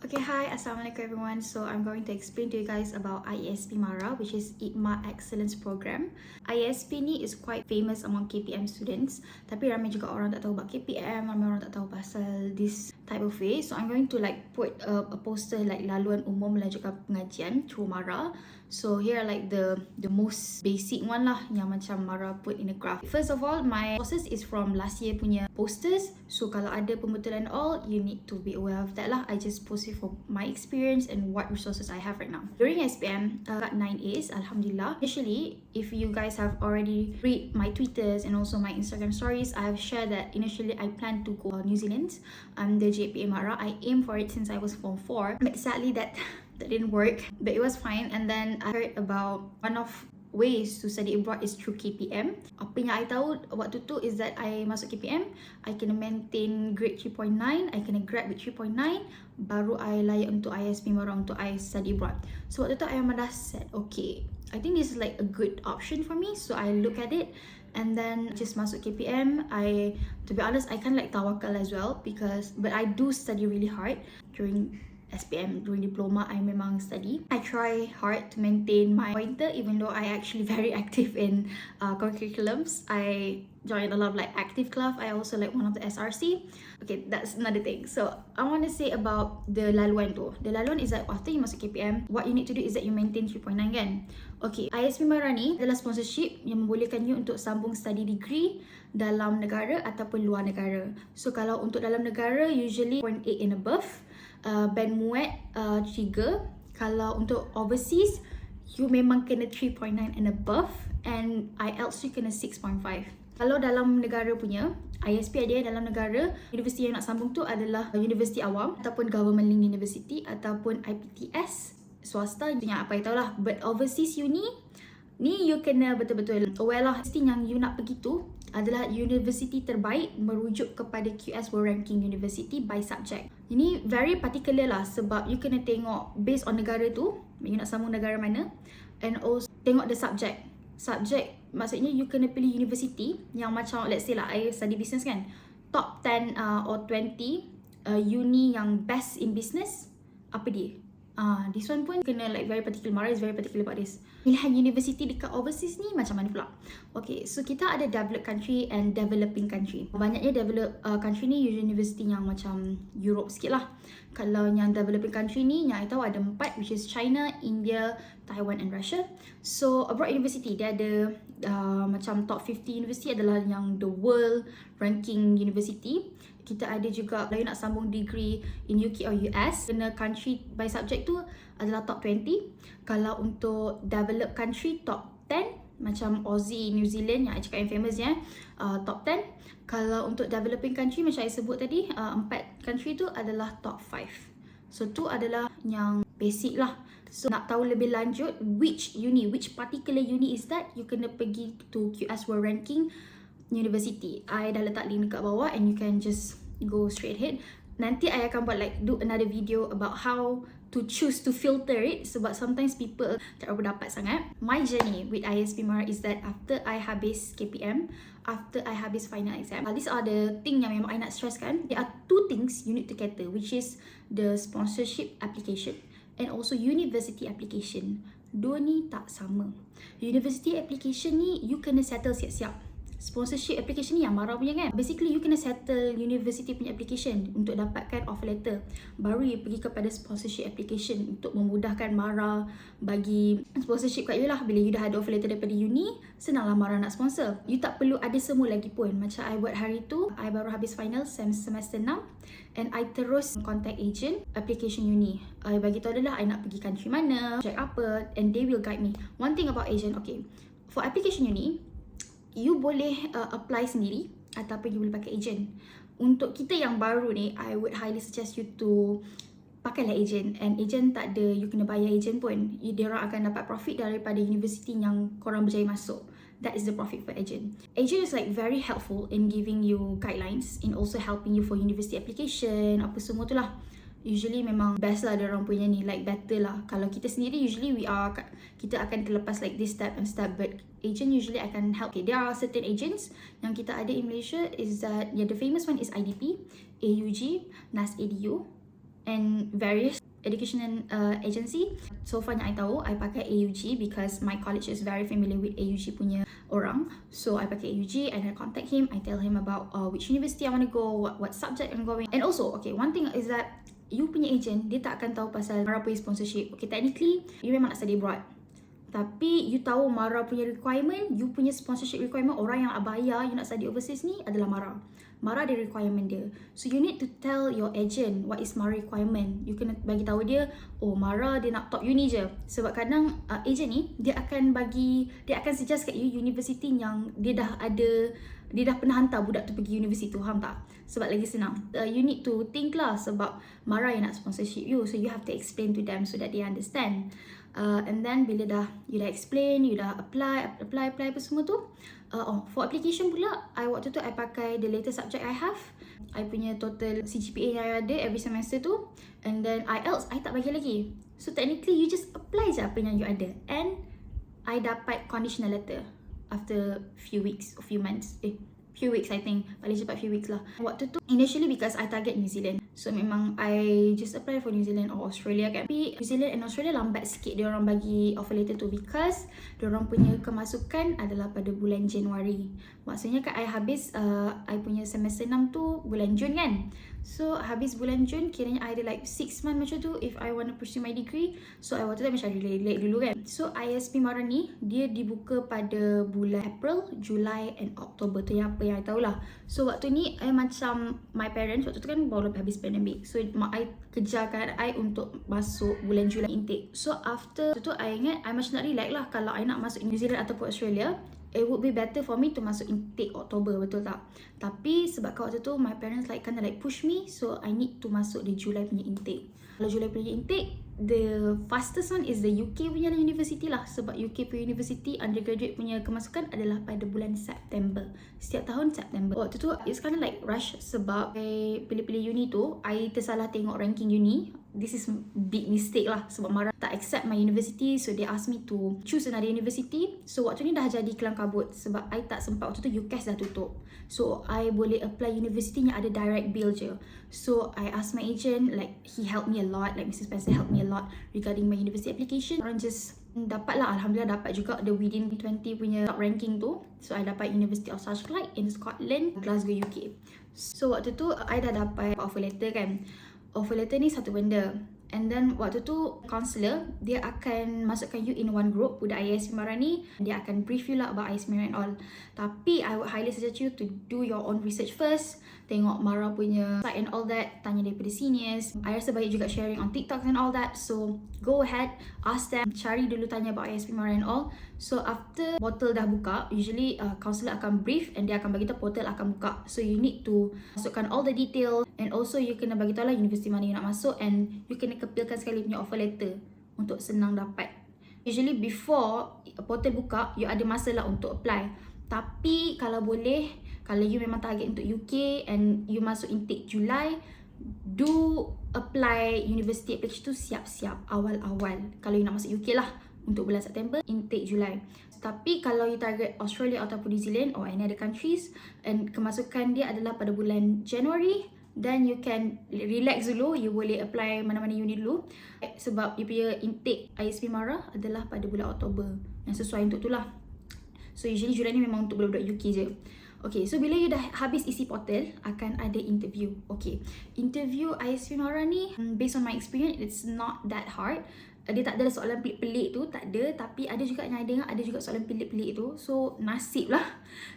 Okay, hi, Assalamualaikum everyone. So I'm going to explain to you guys about IESP MARA, which is ITMA Excellence Program. IESP ni is quite famous among KPM students, tapi ramai juga orang tak tahu about KPM, ramai orang tak tahu pasal this type of way. So I'm going to put a poster like laluan umum melanjutkan pengajian through MARA. So here are like the most basic one lah yang macam Mara put in a graph. First of all, my sources is from last year punya posters. So kalau ada pembetulan all, you need to be aware of that lah. I just post it from my experience and what resources I have right now. During SPM, got 9 A's, Alhamdulillah. Initially, if you guys have already read my Twitters and also my Instagram stories, I have shared that initially I planned to go to New Zealand. The JPA Mara. I aimed for it since I was Form 4. But sadly that didn't work, but it was fine. And then I heard about one of ways to study abroad is through KPM. Apa yang I tahu waktu tu is that I masuk KPM, I kena maintain grade 3.9, I kena grad with 3.9, baru I layak untuk ISP Mara untuk I study abroad. So waktu tu I memang dah said, okay, I think this is like a good option for me. So I look at it and then just masuk KPM. To be honest, I kind of like tawakal as well but I do study really hard during SPM. During diploma, I memang study. I try hard to maintain my pointer even though I actually very active in curriculums. I joined a lot of like active club. I also like one of the SRC. Okay, that's another thing. So I want to say about the laluan tu. The laluan is that after you masuk KPM, what you need to do is that you maintain 3.9 kan. Okay, ISP Mara ni adalah sponsorship yang membolehkan you untuk sambung study degree dalam negara ataupun luar negara. So kalau untuk dalam negara, usually 0.8 and above. Band muat 3. Kalau untuk overseas, you memang kena 3.9 and above, and IELTS you kena 6.5. Kalau dalam negara punya ISP ada dalam negara, universiti yang nak sambung tu adalah universiti awam ataupun government link university ataupun IPTS swasta, yang apa you tahu lah. But overseas uni ni you kena betul-betul aware lah. Universiti yang you nak pergi tu adalah universiti terbaik merujuk kepada QS World Ranking University by subject. Ini very particular lah sebab you kena tengok based on negara tu, you nak sambung negara mana, and also tengok the subject. Subject maksudnya you kena pilih universiti yang macam let's say lah I study business kan, top 10 or 20 uni yang best in business, apa dia? This one pun kena like very particular. Mara is very particular about this. Pilihan university dekat overseas ni macam mana pula? Okay, so kita ada developed country and developing country. Banyaknya developed country ni university yang macam Europe sikit lah. Kalau yang developing country ni yang I tahu ada 4, which is China, India, Taiwan and Russia. So abroad university dia ada macam top 50 university adalah yang the world ranking university. Kita ada juga kalau nak sambung degree in UK or US, kena country by subject tu adalah top 20. Kalau untuk developed country, top 10. Macam Aussie, New Zealand yang I cakap yang famous ya, top 10. Kalau untuk developing country macam I sebut tadi, 4 country tu adalah top 5. So tu adalah yang basic lah. So nak tahu lebih lanjut which particular uni is that, you kena pergi to QS World Ranking University. I dah letak link dekat bawah and you can just go straight ahead. Nanti I akan buat do another video about how to choose to filter it sebab sometimes people tak berapa dapat sangat. My journey with ISP Mara is that after I habis KPM, after I habis final exam, these are the thing yang memang I nak stresskan. There are 2 things you need to cater, which is the sponsorship application and also university application. Dua ni tak sama. University application ni you kena settle siap-siap. Sponsorship application ni yang Mara punya kan. Basically you kena settle university punya application untuk dapatkan offer letter. Baru you pergi kepada sponsorship application untuk memudahkan Mara bagi sponsorship kat you lah. Bila you dah ada offer letter daripada uni, senanglah Mara nak sponsor. You tak perlu ada semua lagi pun. Macam I buat hari tu, I baru habis final semester 6 and I terus contact agent application uni. I bagi tahu adalah I nak pergi country mana, check apa, and they will guide me. One thing about agent, okay, for application uni, you boleh apply sendiri ataupun you boleh pakai agent. Untuk kita yang baru ni, I would highly suggest you to pakailah agent. And agent tak ada you kena bayar agent pun. Diorang akan dapat profit daripada universiti yang korang berjaya masuk. That is the profit for agent. Agent is like very helpful in giving you guidelines, in also helping you for university application, apa semua tu lah. Usually memang best lah diorang punya ni, like better lah. Kalau kita sendiri usually kita akan terlepas like this step and step, but agent usually akan help. Okay, there are certain agents yang kita ada in Malaysia is that the famous one is IDP, AUG, NAS EDU, and various education agency. So far yang I tahu, I pakai AUG because my college is very familiar with AUG punya orang. So I pakai AUG and I contact him, I tell him about which university I want to go, what subject I'm going. And also, okay, one thing is that you punya agent, dia tak akan tahu pasal Mara punya sponsorship. Okay, technically, you memang nak study abroad. Tapi you tahu Mara punya requirement, you punya sponsorship requirement, orang yang bayar you nak study overseas ni adalah Mara. Mara ada requirement dia. So you need to tell your agent what is Mara requirement. You kena bagi tahu dia, oh Mara dia nak top uni je. Sebab kadang agent ni dia akan suggest kat you university yang dia dah pernah hantar budak tu pergi universiti tu, faham tak? Sebab lagi senang. You need to think lah sebab Mara yang nak sponsorship you. So you have to explain to them so that they understand. And then bila you dah explain, you dah apply apa semua tu. For application pula, waktu tu I pakai the latest subject I have. I punya total CGPA yang I ada every semester tu. And then IELTS, I tak bagi lagi. So technically you just apply je apa yang you ada. And I dapat conditional letter after few weeks I think, paling cepat few weeks lah. Waktu tu initially because I target New Zealand, so memang I just apply for New Zealand or Australia kan. Tapi New Zealand and Australia lambat sikit dia orang bagi offer letter tu because dia orang punya kemasukan adalah pada bulan Januari. Maksudnya kan I habis I punya semester 6 tu bulan Jun kan. So habis bulan Jun kiranya I ada like 6 months macam tu if I want to pursue my degree. So I waktu tu macam relate dulu kan. So ISP Mara ni dia dibuka pada bulan April, Julai and October tu yang apa yang I tahulah. So waktu ni macam my parents waktu tu kan baru habis pandemic. So mak I kejarkan I untuk masuk bulan Julai intake. So after tu I ingat I macam nak relax lah kalau I nak masuk New Zealand ataupun Australia. It would be better for me to masuk intake October, betul tak? Tapi sebab waktu tu my parents kinda push me, so I need to masuk di Julai punya intake. Kalau Julai punya intake, the fastest one is the UK punya university lah. Sebab UK punya university undergraduate punya kemasukan adalah pada bulan September. Setiap tahun September. Waktu tu it's kinda rush sebab pilih-pilih uni tu, I tersalah tengok ranking uni. This is big mistake lah sebab Mara tak accept my university, so they ask me to choose another university. So waktu ni dah jadi kelam kabut sebab I tak sempat. Waktu tu UCAS dah tutup, so I boleh apply university yang ada direct bill je. So I ask my agent, he helped me a lot, Mr. Spencer helped me a lot regarding my university application. Orang just dapat lah, Alhamdulillah dapat juga the within 20 punya top ranking tu. So I dapat University of Strathclyde in Scotland, Glasgow, UK. So waktu tu I dah dapat offer letter kan. Offer letter ni satu benda. And then waktu tu counselor dia akan masukkan you in one group. Budak ISP Mara ni dia akan brief you lah about ISP Mara and all. Tapi I would highly suggest you to do your own research first. Tengok Mara punya site and all that. Tanya daripada seniors. I rasa banyak juga sharing on TikTok and all that. So go ahead, ask them. Cari dulu, tanya about ISP Mara and all. So after portal dah buka, usually counselor akan brief and dia akan bagi tahu portal akan buka. So you need to masukkan all the detail. And also you kena bagi tahu lah universiti mana you nak masuk. And you kena kepilkan sekali punya offer letter untuk senang dapat. Usually before portal buka, you ada masa lah untuk apply. Tapi kalau boleh, kalau you memang target untuk UK and you masuk intake Julai, do apply university application tu siap-siap awal-awal. Kalau you nak masuk UK lah untuk bulan September, intake Julai. Tapi kalau you target Australia ataupun New Zealand or any other countries and kemasukan dia adalah pada bulan January, then you can relax dulu. You boleh apply mana-mana uni dulu. Sebab you punya intake ISP Mara adalah pada bulan Oktober, yang sesuai untuk tu lah. So usually Julai ni memang untuk budak-budak UK je. Okay, so bila you dah habis isi portal, akan ada interview. Okay, interview ISP Mara ni, based on my experience, it's not that hard. Dia tak ada soalan pelik-pelik tu, tak ada. Tapi ada juga yang I dengar, ada juga soalan pelik-pelik tu. So nasib lah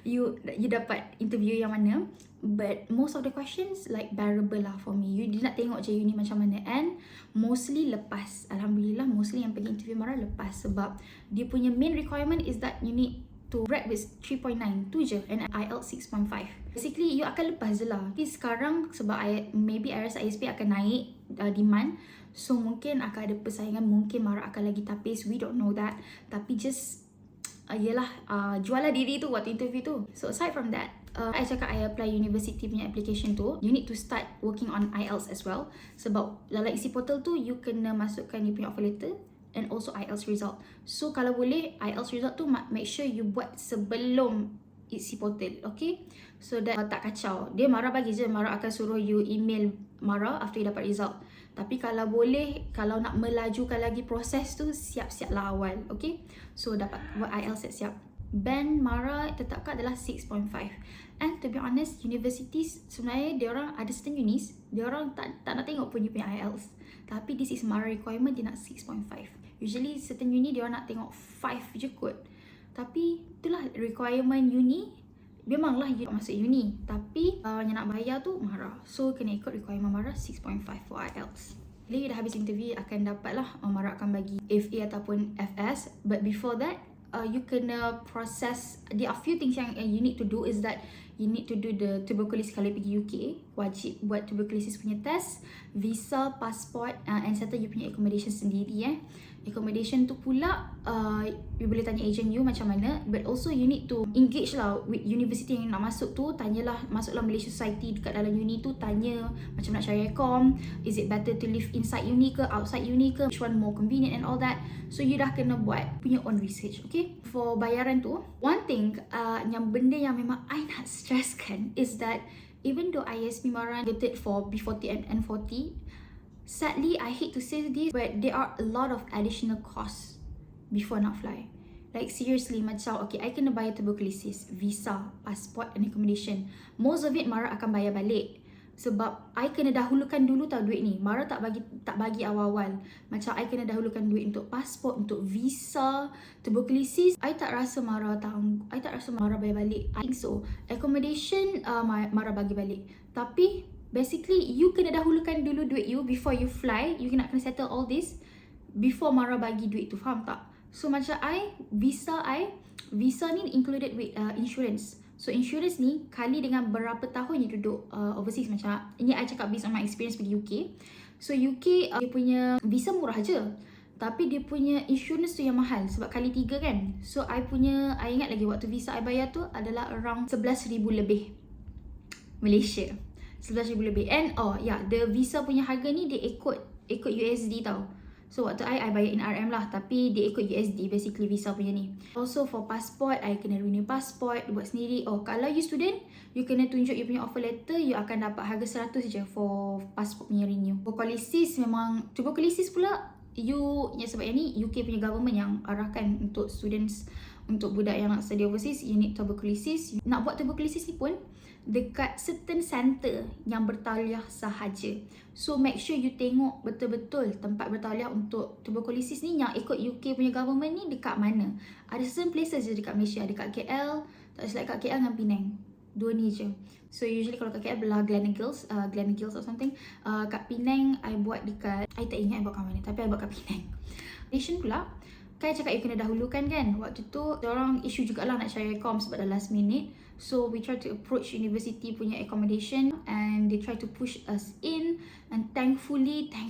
you dapat interview yang mana. But most of the questions bearable lah for me. You nak tengok je uni macam mana. And mostly lepas. Alhamdulillah, mostly yang pergi interview Mara lepas. Sebab dia punya main requirement is that you need to rate with 3.9 tu je, and IELTS 6.5. Basically you akan lepas je lah. Tapi sekarang sebab maybe I rasa ISP akan naik demand, so mungkin akan ada persaingan, mungkin Mara akan lagi tapis, we don't know that. Tapi just jual lah diri tu waktu interview tu. So aside from that, I cakap I apply university punya application tu, you need to start working on IELTS as well. Sebab dalam isi portal tu, you kena masukkan you punya offer letter and also IELTS result. So kalau boleh, IELTS result tu make sure you buat sebelum isi portal, okay? So that tak kacau. Dia Mara bagi je, Mara akan suruh you email Mara after you dapat result. Tapi kalau boleh, kalau nak melajukan lagi proses tu, siap-siaplah awal. Okay, so dapat buat IELTS siap-siap. Band MARA tetapkan adalah 6.5. And to be honest, universities sebenarnya diorang ada certain unis, diorang tak nak tengok pun you punya IELTS. Tapi this is MARA requirement, dia nak 6.5. Usually certain uni diorang nak tengok 5 je kot. Tapi itulah requirement uni. Memanglah you nak masuk uni, tapi yang nak bayar tu MARA. So kena ikut requirement MARA 6.5 for IELTS. Bila you dah habis interview, akan dapatlah MARA akan bagi FA ataupun FS. But before that, you kena process. There are few things yang you need to do is that you need to do the tuberculosis kalau pergi UK. Wajib buat tuberculosis punya test, visa, passport, and settle you punya accommodation sendiri. Accommodation tu pula you boleh tanya agent you macam mana. But also you need to engage lah with university yang nak masuk tu. Tanyalah, masuklah Malaysia Society dekat dalam uni tu. Tanya macam nak cari accom. Is it better to live inside uni ke outside uni ke? Which one more convenient and all that. So you dah kena buat punya own research. Okay, for bayaran tu, one thing yang benda yang memang I nak stresskan is that even though ISP MARA rated for B40 and N40, sadly I hate to say this, but there are a lot of additional costs before nak fly. Like seriously, macam okay, I kena bayar tuberculosis, visa, passport and accommodation. Most of it MARA akan bayar balik. Sebab I kena dahulukan dulu tau duit ni. MARA tak bagi awal-awal. Macam I kena dahulukan duit untuk passport, untuk visa, tuberculosis. I tak rasa MARA bayar balik. I think so. Accommodation MARA bagi balik. Tapi basically you kena dahulukan dulu duit you before you fly. You kena settle all this before MARA bagi duit tu. Faham tak? So macam visa ni included with insurance. So insurance ni kali dengan berapa tahun you duduk overseas. Macam ini I cakap based on my experience pergi UK. So UK dia punya visa murah je, tapi dia punya insurance tu yang mahal sebab kali 3 kan. So I ingat lagi waktu visa I bayar tu adalah around 11,000 lebih Malaysia. 11,000 lebih. And the visa punya harga ni dia ikut USD tau. So waktu I bayar in RM lah, tapi dia ikut USD basically visa punya ni. Also for passport, I kena renew passport, buat sendiri. Kalau you student, you kena tunjuk you punya offer letter, you akan dapat harga 100 je for passport punya renew. Tuberculosis memang, tuberculosis pula sebab yang ni UK punya government yang arahkan untuk students, untuk budak yang nak study overseas, you need tuberculosis. Nak buat tuberculosis ni pun dekat certain center yang bertauliah sahaja. So make sure you tengok betul-betul tempat bertauliah untuk tuberculosis ni yang ikut UK punya government ni dekat mana. Ada certain places je dekat Malaysia, dekat KL, tak silap kat KL dengan Penang. Dua ni je. So usually kalau kat KL belah Gleneagles or something. Kat Penang I buat dekat, I tak ingat I buat kat mana, tapi I buat kat Penang. Nation pula, kan cakap you kena dahulukan kan. Waktu tu orang issue jugalah nak cari accom sebab dah last minute. So we try to approach university punya accommodation and they try to push us in, and thankfully I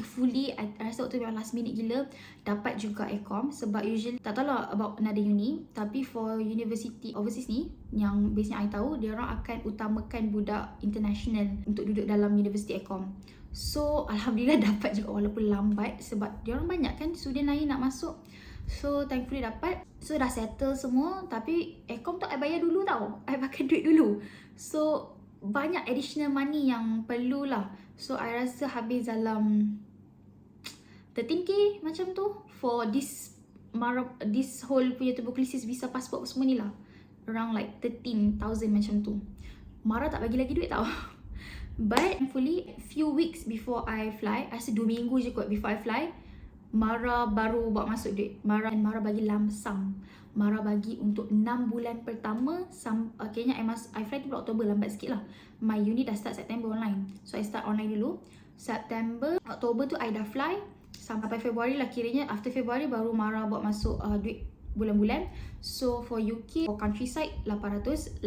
rasa waktu memang last minute gila dapat juga accom. Sebab usually tak tahu lah about another uni, tapi for university overseas ni yang biasanya I tahu, dia orang akan utamakan budak international untuk duduk dalam university accom. So alhamdulillah dapat juga walaupun lambat sebab dia orang banyak kan student lain nak masuk. So thankfully dapat. So dah settle semua, tapi accom tu I bayar dulu tau. I pakai duit dulu. So banyak additional money yang perlu lah. So I rasa habis dalam 13k macam tu for this whole punya tuberculosis, visa, passport semua ni lah. Around like 13,000 macam tu. MARA tak bagi lagi duit tau. But thankfully few weeks before I fly, I rasa 2 minggu je kot before I fly, MARA baru bawa masuk duit. MARA bagi lump sum. MARA bagi untuk 6 bulan pertama. Kayaknya I fly tu bulan Oktober, lambat sikit lah. My uni dah start September online. So I start online dulu. September, Oktober tu I dah fly. Sampai Februari lah kiranya. After Februari baru MARA bawa masuk duit bulan-bulan. So for UK, for countryside 800.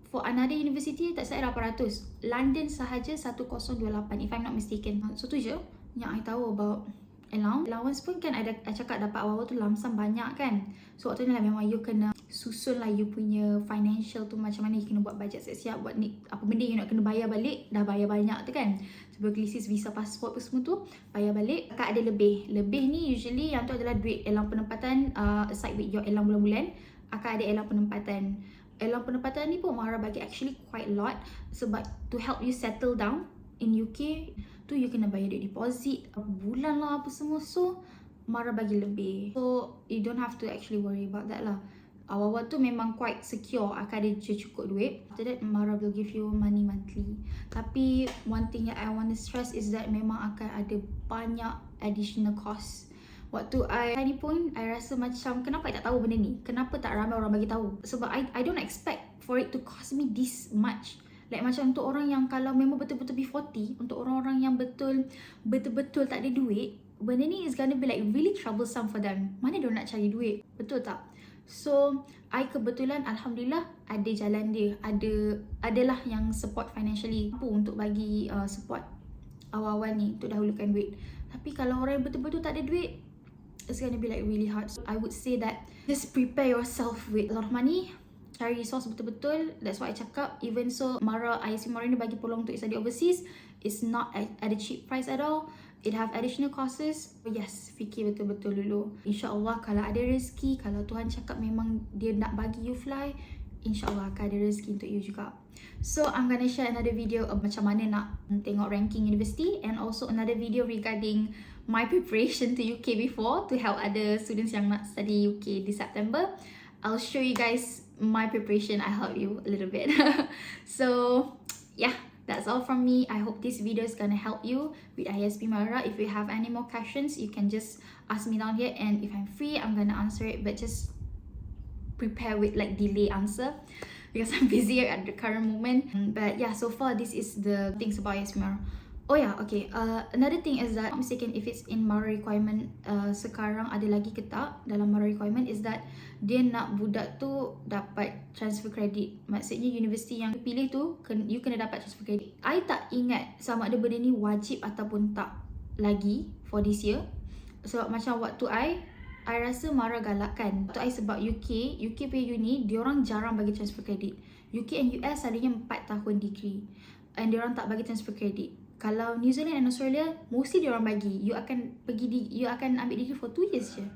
For another university tak saya 800. London sahaja 1028 if I'm not mistaken. So tu je yang I tahu about allowance pun kan I cakap dapat awal-awal tu lump sum banyak kan. So waktu ni lah memang you kena susun lah you punya financial tu macam mana. You kena buat budget siap-siap, buat ni apa benda you nak kena bayar balik. Dah bayar banyak tu kan, tuberculosis, visa, passport semua tu bayar balik. Akak ada lebih ni usually yang tu adalah duit elang penempatan, aside with your elang bulan-bulan. Akak ada elang penempatan. Elang penempatan ni pun MARA bagi actually quite a lot sebab to help you settle down in UK. tu you kena bayar duit deposit bulan lah apa semua. So Mara bagi lebih, so you don't have to actually worry about that lah. Awal-awal tu memang quite secure, akan ada cukup duit. After that Mara will give you money monthly. Tapi one thing that I want to stress is that memang akan ada banyak additional cost. Waktu ni pun I rasa macam kenapa I tak tahu benda ni, kenapa tak ramai orang bagi tahu. Sebab I don't expect for it to cost me this much. Like macam untuk orang yang kalau memang betul-betul B40, untuk orang-orang yang betul-betul tak ada duit, benda ni is gonna be like really troublesome for them. Mana dia nak cari duit, betul tak? So I kebetulan Alhamdulillah ada jalan dia, adalah yang support financially, mampu untuk bagi support awal-awal ni untuk dahulukan duit. Tapi kalau orang yang betul-betul tak ada duit, it's gonna be like really hard. So I would say that just prepare yourself with a lot of money, cari resource betul-betul. That's why I cakap, even so ISP Mara ni bagi peluang untuk study overseas, it's not at a cheap price at all. It have additional costs. Yes, fikir betul-betul dulu. InsyaAllah kalau ada rezeki, kalau Tuhan cakap memang dia nak bagi you fly, InsyaAllah akan ada rezeki untuk you juga. So I'm gonna share another video of macam mana nak tengok ranking university, and also another video regarding my preparation to UK before, to help other students yang nak study UK di September. I'll show you guys my preparation. I help you a little bit. So yeah, that's all from me. I hope this video is gonna help you with ISP Mara. If you have any more questions, you can just ask me down here, and if I'm free, I'm gonna answer it, but just prepare with like delay answer because I'm busy at the current moment. But yeah, so far this is the things about ISP Mara. Oh yeah, okay. Another thing is that, I'm mistaken if it's in Mara requirement, sekarang ada lagi ke tak dalam Mara requirement, is that dia nak budak tu dapat transfer credit. Maksudnya universiti yang pilih tu, you kena dapat transfer credit. I tak ingat sama ada benda ni wajib ataupun tak lagi for this year. Sebab macam waktu I rasa Mara galakkan. Waktu I sebab UK punya uni, diorang jarang bagi transfer credit. UK and US adanya 4 tahun degree, and diorang tak bagi transfer credit. Kalau New Zealand and Australia, mostly diorang bagi. You akan ambil degree for 2 years je.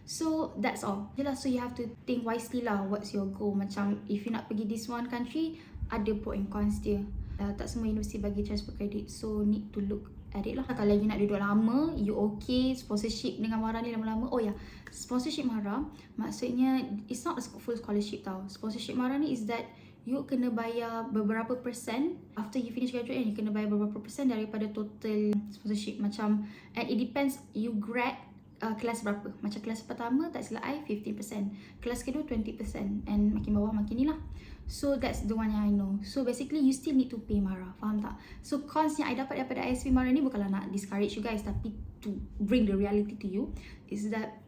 So that's all. Jelah, so you have to think wisely lah, what's your goal. Macam if you nak pergi this one country, ada pro and cons dia. Tak semua universiti bagi transfer credit, so need to look at it lah. Kalau you nak duduk lama, you okay sponsorship dengan Mara ni lama-lama. Oh ya, sponsorship Mara maksudnya it's not a full scholarship tau. Sponsorship Mara ni is that you kena bayar beberapa persen after you finish graduate, and you kena bayar beberapa persen daripada total sponsorship. Macam, and it depends you grad kelas berapa. Macam kelas pertama tak silap I 15%, kelas kedua 20%, and makin bawah makin ni lah. So that's the one yang I know. So basically you still need to pay Mara, faham tak? So cons yang I dapat daripada ISP Mara ni bukanlah nak discourage you guys, tapi to bring the reality to you, is that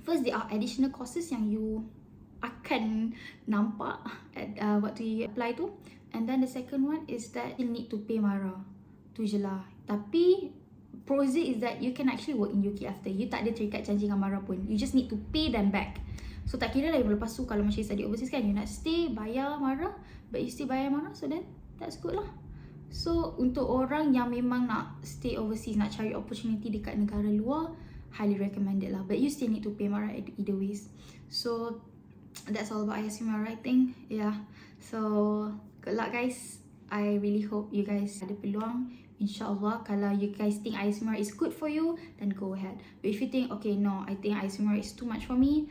first there are additional costs yang you akan nampak waktu you apply tu, and then the second one is that you need to pay Mara. Tu je lah. Tapi pros is that you can actually work in UK after. You tak ada terikat janji dengan Mara pun. You just need to pay them back. So tak kira lah lepas tu kalau macam study overseas kan, you nak stay bayar Mara, but you still bayar Mara, so then that's good lah. So untuk orang yang memang nak stay overseas, nak cari opportunity dekat negara luar, highly recommended lah. But you still need to pay Mara either ways. So that's all about ISP Mara, I think. Yeah, so good luck guys. I really hope you guys ada peluang. InsyaAllah kalau you guys think ISP Mara is good for you, then go ahead. But if you think, okay no, I think ISP Mara is too much for me,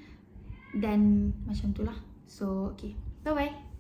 then macam tu lah. So okay, bye bye.